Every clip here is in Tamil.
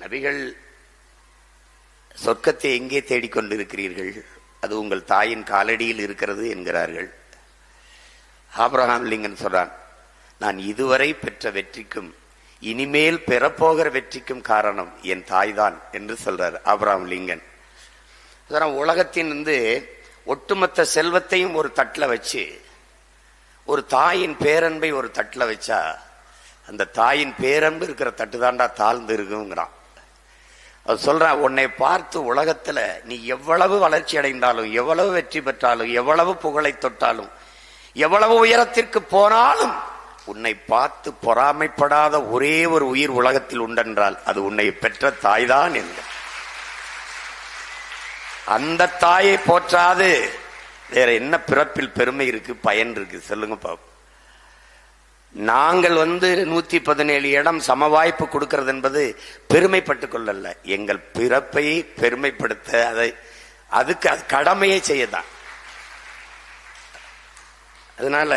நபிகள் சொர்க்கத்தை எங்கே தேடிக்கொண்டிருக்கிறீர்கள்? அது உங்கள் தாயின் காலடியில் இருக்கிறது என்கிறார்கள். ஆபிரகாம் லிங்கன் சொல்றான், நான் இதுவரை பெற்ற வெற்றிக்கும் இனிமேல் பெறப்போகிற வெற்றிக்கும் காரணம் என் தாய்தான் என்று சொல்றார் ஆபிரகாம் லிங்கன். உலகத்தின் ஒட்டுமொத்த செல்வத்தையும் ஒரு தட்டில் வச்சு ஒரு தாயின் பேரன்பை ஒரு தட்டில் வச்சா அந்த தாயின் பேரன்பு இருக்கிற தட்டு தாண்டா தாழ்ந்து இருக்குங்கிறான். அது சொல்றான், உன்னை பார்த்து உலகத்துல நீ எவ்வளவு வளர்ச்சி அடைந்தாலும், எவ்வளவு வெற்றி பெற்றாலும், எவ்வளவு புகழை தொட்டாலும், எவ்வளவு உயரத்திற்கு போனாலும் உன்னை பார்த்து பொறாமைப்படாத ஒரே ஒரு உயிர் உலகத்தில் உண்டென்றால் அது உன்னை பெற்ற தாய்தான் என்க. அந்த தாயை போற்றாது வேற என்ன பிறப்பில் பெருமை இருக்கு, பயன் இருக்கு? சொல்லுங்க பாப்போம். நாங்கள் 117 இடம் சம வாய்ப்பு கொடுக்கிறது என்பது பெருமைப்பட்டுக் கொள்ளல, எங்கள் பிறப்பை பெருமைப்படுத்த, அதுக்கு அது கடமையை செய்யதான். அதனால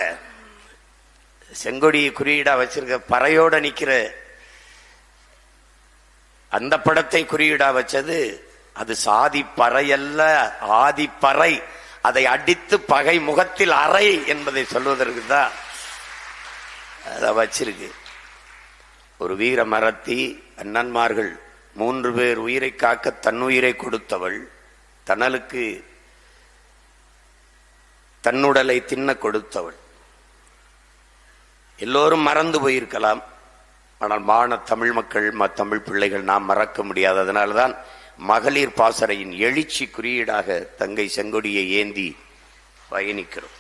செங்கொடியை குறியீடா வச்சிருக்க பறையோட நிக்கிற அந்த படத்தை குறியீடா வச்சது அது சாதி பறையல்ல, ஆதி பறை. அதை அடித்து பகை முகத்தில் அறை என்பதை சொல்வதற்கு தான் அதை வச்சிருக்கு. ஒரு வீர மரத்தி அண்ணன்மார்கள் 3 பேர் உயிரை காக்க தன்னுயிரை கொடுத்தவள், தனலுக்கு தன்னுடலை தின்ன கொடுத்தவள். எல்லோரும் மறந்து போயிருக்கலாம், ஆனால் மான தமிழ் மக்கள், தமிழ் பிள்ளைகள் நாம் மறக்க முடியாது. அதனால்தான் மகளிர் பாசறையின் எழுச்சி குறியீடாக தங்கை செங்கொடியை ஏந்தி பயணிக்கிறோம்.